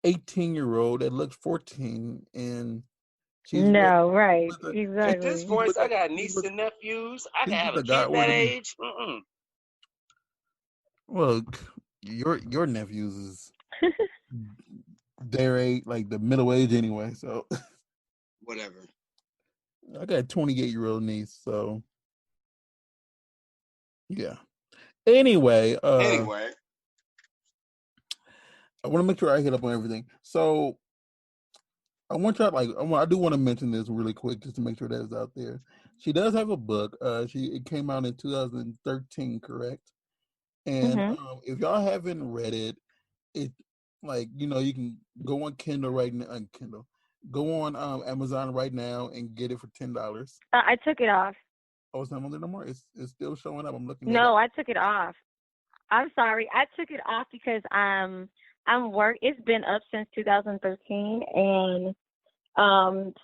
18-year-old that looks 14 and she's exactly. At this point, I got nieces and nephews. I can have a kid that age. Well, your nephews is their age, like the middle age anyway. So whatever. I got a 28-year-old niece, so yeah. Anyway, I want to make sure I hit up on everything. So I do want to mention this really quick just to make sure that it's out there. She does have a book. It came out in 2013, correct? And if y'all haven't read it, you can go on Kindle right now. Go on Amazon right now and get it for $10. I took it off. Oh, it's not on there no more. It's still showing up. I'm looking. No, I took it off. I'm sorry. I took it off because I'm It's been up since 2013, and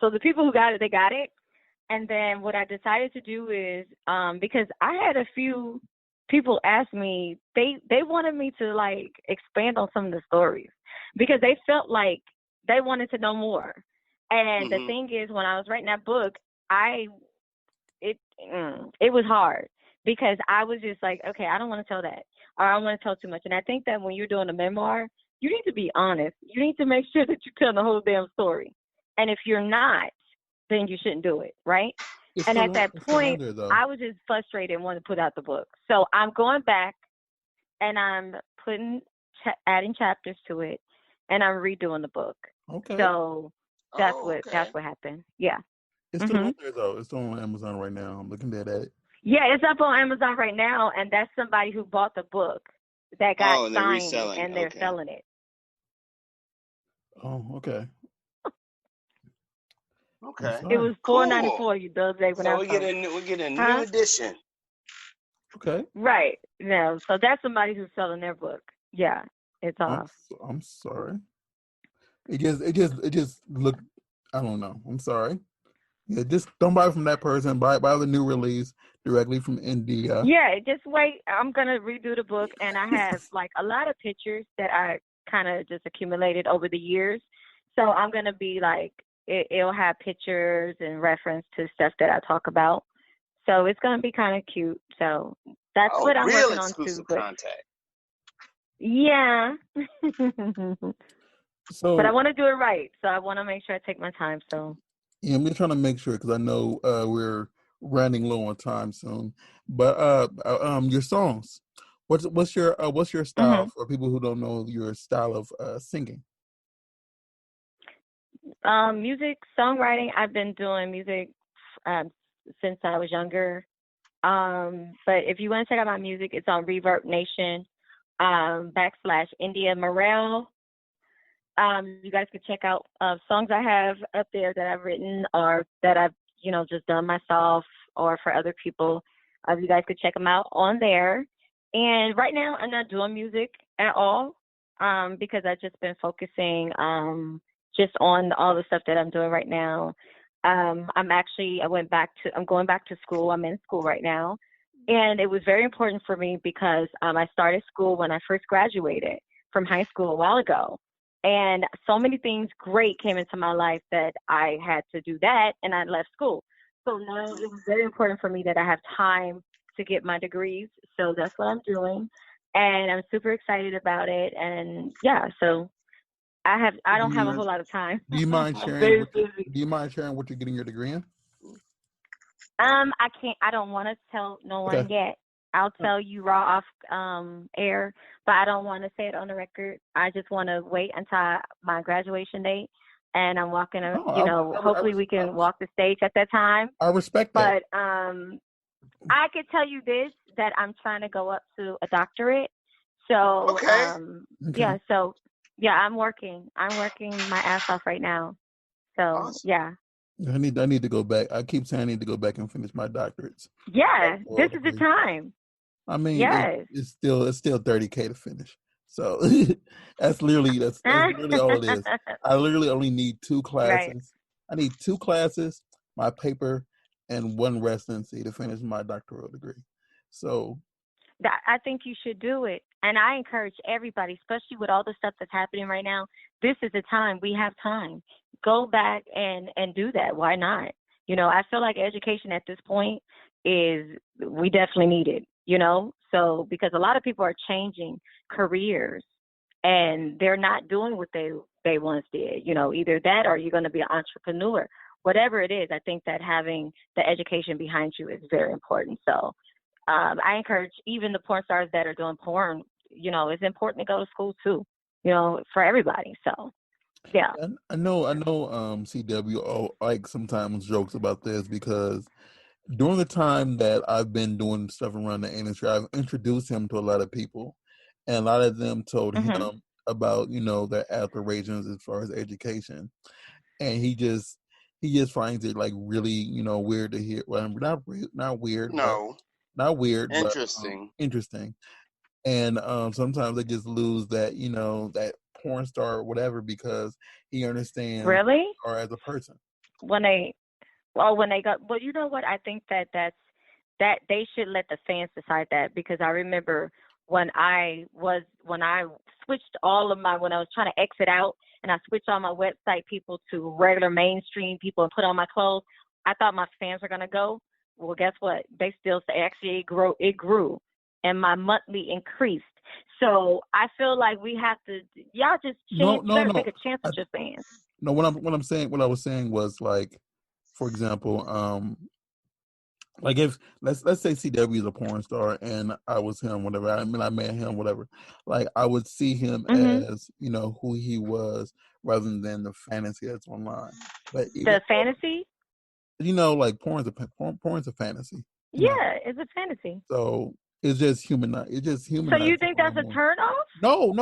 so the people who got it, they got it. And then what I decided to do is because I had a few people ask me, they wanted me to like expand on some of the stories because they felt like they wanted to know more. And the thing is, when I was writing that book, it was hard because I was just like, okay, I don't want to tell that, or I don't want to tell too much. And I think that when you're doing a memoir, you need to be honest. You need to make sure that you tell the whole damn story. And if you're not, then you shouldn't do it, right? And at that point, I was just frustrated and wanted to put out the book. So I'm going back and I'm adding chapters to it, and I'm redoing the book. Okay. So that's what happened. Yeah. It's still on there though. It's still on Amazon right now. I'm looking at it. Yeah, it's up on Amazon right now, and that's somebody who bought the book that got signed, and they're selling it. Oh, okay. Okay. It was $4.94 the other day when I we get a new edition. Okay. Right. No, so that's somebody who's selling their book. Yeah, it's off. I'm sorry. It just looked. I don't know. I'm sorry. Yeah, just don't buy from that person. Buy the new release directly from India. Yeah, just wait. I'm gonna redo the book, and I have like a lot of pictures that I kind of just accumulated over the years. So I'm gonna be like, it'll have pictures and reference to stuff that I talk about. So it's gonna be kind of cute. So that's what I'm real working on too. Exclusive But contact. yeah. So, but I want to do it right. So I want to make sure I take my time. So yeah, I'm just trying to make sure because I know we're running low on time soon. But your songs. What's your style for people who don't know your style of singing? Music, songwriting. I've been doing music since I was younger. But if you want to check out my music, it's on Reverb Nation / India Morel. You guys can check out songs I have up there that I've written or that I've just done myself or for other people. You guys could check them out on there. And right now, I'm not doing music at all because I've just been focusing just on all the stuff that I'm doing right now. I'm going back to school. I'm in school right now. And it was very important for me because I started school when I first graduated from high school a while ago. And so many things great came into my life that I had to do that, and I left school. So now it was very important for me that I have time to get my degrees. So that's what I'm doing. And I'm super excited about it. And yeah, so I don't have a whole lot of time. Do you mind sharing? Do you mind sharing what you're getting your degree in? I don't want to tell no one yet. I'll tell you raw off air, but I don't want to say it on the record. I just want to wait until my graduation date, and I'm walking. Hopefully we can walk the stage at that time. I respect that. But I could tell you this, that I'm trying to go up to a doctorate. So yeah. So yeah, I'm working my ass off right now. So awesome. Yeah. I need to go back. I keep saying I need to go back and finish my doctorates. Yeah, this is the time. I mean, yes. it's still $30K to finish. So that's literally all it is. I literally only need 2 classes. Right. I need 2 classes, my paper, and 1 residency to finish my doctoral degree. So I think you should do it. And I encourage everybody, especially with all the stuff that's happening right now, this is the time. We have time. Go back and do that. Why not? I feel like education at this point we definitely need it, So because a lot of people are changing careers and they're not doing what they once did, either that or you're going to be an entrepreneur. Whatever it is, I think that having the education behind you is very important. So I encourage even the porn stars that are doing porn, it's important to go to school too, for everybody. So, yeah. I know. CW like sometimes jokes about this because during the time that I've been doing stuff around the industry, I've introduced him to a lot of people, and a lot of them told him about their aspirations as far as education, and he just finds it like really weird to hear. Well, not weird. No. Not weird. Interesting. But, interesting. And sometimes they just lose that that porn star or whatever because he understands really or as a person. When they go, well, you know what? I think that they should let the fans decide that, because I remember when I switched when I was trying to exit out and I switched all my website people to regular mainstream people and put on my clothes, I thought my fans were gonna go. Well, guess what? They still say actually it grew, and my monthly increased. So I feel like we have to, y'all just take a chance with your fans. No, what I was saying was, like, for example, like if let's say CW is a porn star and I was him, whatever. I met him, whatever. Like I would see him as who he was rather than the fantasy that's online. But the fantasy. Like porn's a fantasy. Yeah, it's a fantasy. So it's just human. It's just human. So you think that's a turn off? No.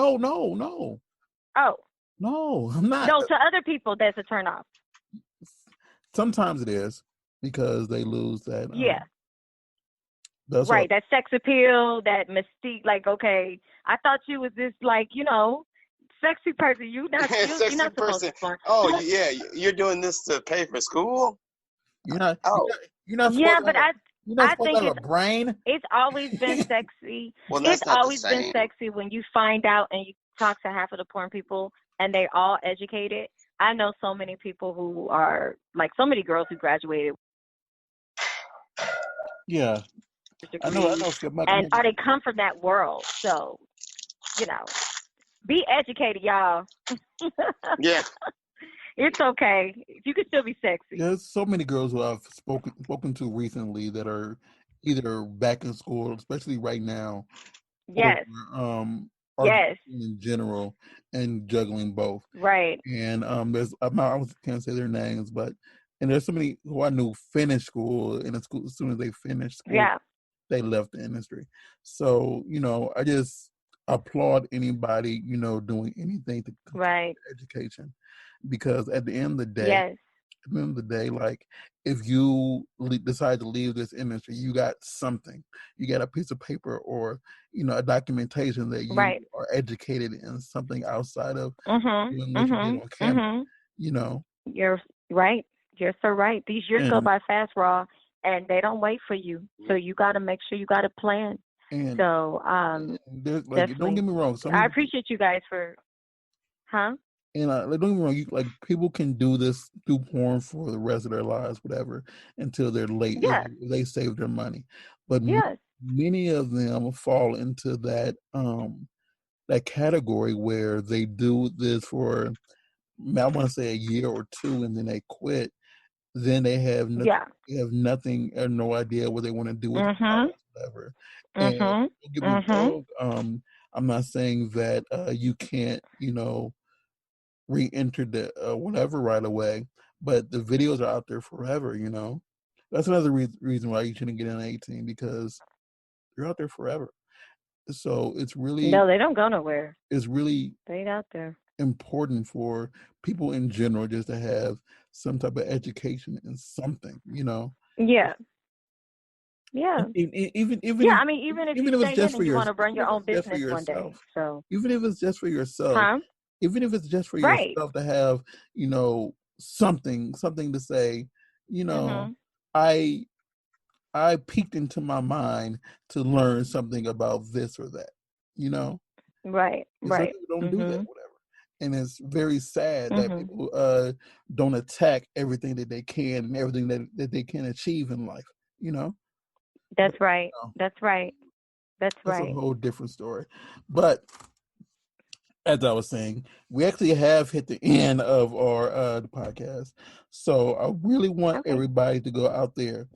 Oh. No, I'm not. No, to other people, that's a turn off. Sometimes it is because they lose that. Yeah. Right, that sex appeal, that mystique. Like, okay, I thought you was this, like, sexy person. You're not sexy you're not person. To oh yeah, you're doing this to pay for school. You're not. Oh, you're not Yeah, supposed but to have. You're not I supposed think to have a brain. it's always been sexy. well, It's that's not the always been same. sexy when you find out and you talk to half of the porn people and they're all educated. I know so many people who are like so many girls who graduated Yeah, with I know. degrees Skip. and or they come from that world. So, you know, be educated, y'all. Yeah. It's okay. You can still be sexy. There's so many girls who I've spoken to recently that are either back in school, especially right now, Yes. or are Yes. in general and juggling both. Right. And there's I can't say their names, but and there's somebody who I knew finished school, and as soon as they finished school, Yeah. they left the industry. So I just applaud anybody doing anything to Right. education, because at the end of the day, Yes. at the end of the day, like if you decide to leave this industry, you got something. You got a piece of paper or a documentation that you Right. are educated in something outside of Mhm. doing what you did Mhm. on camera. Mhm. You know, You're right. You're so right. These years go and by fast, Raw, and they don't wait for you. So you got to make sure you got a plan. and So there's like, don't definitely, get me wrong. Some I people, appreciate you guys for, huh? and like, don't get me wrong. People can do this, do porn for the rest of their lives, whatever, until they're late. Yes. If they save their money, but Yes. many of them fall into that category where they do this for, I want to say, a year or two, and then they quit. Then they have nothing. Yeah. They have nothing or no idea what they want to do with their Mhm. lives, whatever. And Mhm. don't get me Mhm. wrong. I'm not saying that you can't, re-enter the whatever right away, but the videos are out there forever. That's another reason why you shouldn't get in 18, because they're out there forever. So it's really No, they don't go nowhere. They out there. important for people in general just to have some type of education in something. Yeah. Yeah. Even Yeah. I mean, even if you if it's stay just in for and you want to run your own just for business one day, yourself, so even if it's just for yourself, huh? even if it's just for Right. yourself to have, something to say, Mhm. I I peeked into my mind to learn something about this or that, Right. and some Right. people don't do that, Mhm. whatever. And it's very sad that Mhm. people don't attack everything that they can and everything that they can achieve in life, But, That's right. That's right. That's that's a right. whole different story. But as I was saying, we actually have hit the end of our the podcast. So I really want Okay. everybody to go out there.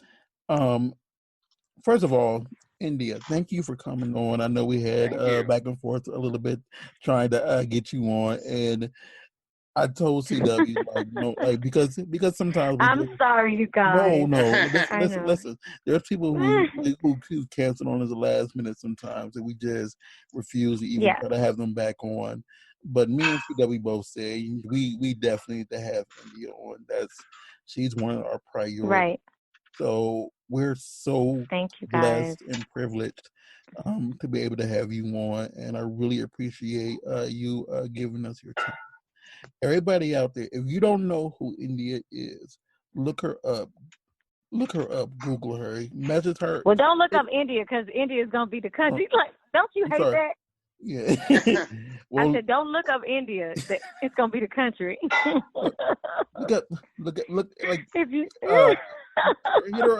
First of all, India, thank you for coming on. I know we had Thank you. back and forth a little bit trying to get you on, and I told CW because sometimes we I'm do. sorry, you No, guys. no. I know. Listen. There's people who cancel on us the last minute sometimes, and we just refuse to even Yeah. try to have them back on. But me and CW both say we definitely need to have India on. She's one of our priorities. Right. So we're so Thank you, guys. blessed and privileged to be able to have you on, and I really appreciate you giving us your time. Everybody out there, if you don't know who India is, look her up. Look her up. Google her. Message her. Well, don't look up India because India is gonna be the country. Like, don't you I'm hate sorry. that? Yeah. I said, don't look up India. It's gonna be the country. look like if you,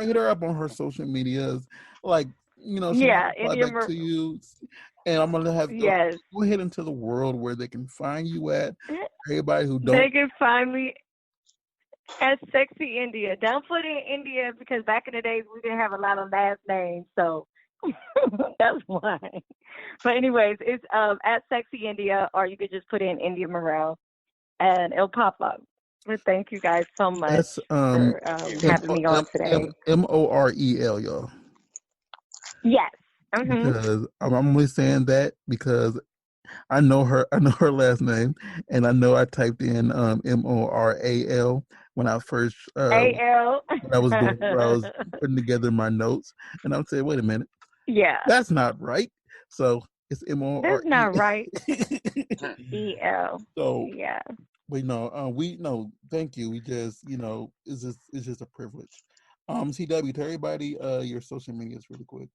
hit her up on her social medias. Like, she might yeah, reply India back to you, and I'm gonna have yes, go ahead into the world where they can find you at. Everybody who they don't, can find me at Sexy India. Don't put in India because back in the days we didn't have a lot of last names, so that's why. But anyways, it's at Sexy India, or you could just put in India Morel, and it'll pop up. But thank you guys so much that's for having me on today. Morel, y'all. Yes. Mm-hmm. Because I'm only saying that because I know her last name, and I know I typed in Moral when I first AL. when I was putting together my notes, and I would say, wait a minute, Yeah. that's not right. So it's Morel. That's not right. EL. So Yeah. But thank you. We just, it's just a privilege. CW, to everybody, your social medias really quick.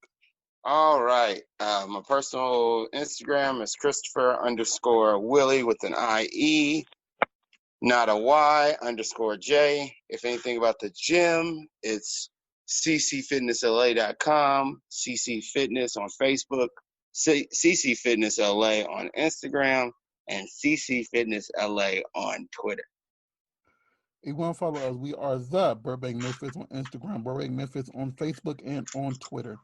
All right. My personal Instagram is Christopher_Willie with an IE, not a Y _J. If anything about the gym, it's ccfitnessla.com, CC Fitness on Facebook, CC Fitness LA on Instagram, and CC Fitness LA on Twitter. If you want to follow us, we are the Burbank Misfits on Instagram, Burbank Misfits on Facebook, and on Twitter.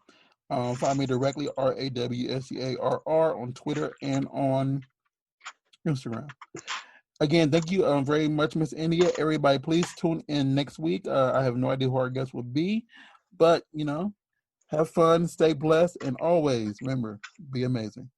Find me directly, RAWSCARR, on Twitter and on Instagram. Again, thank you very much, Miss India. Everybody, please tune in next week. I have no idea who our guest will be, but, have fun, stay blessed, and always remember, be amazing.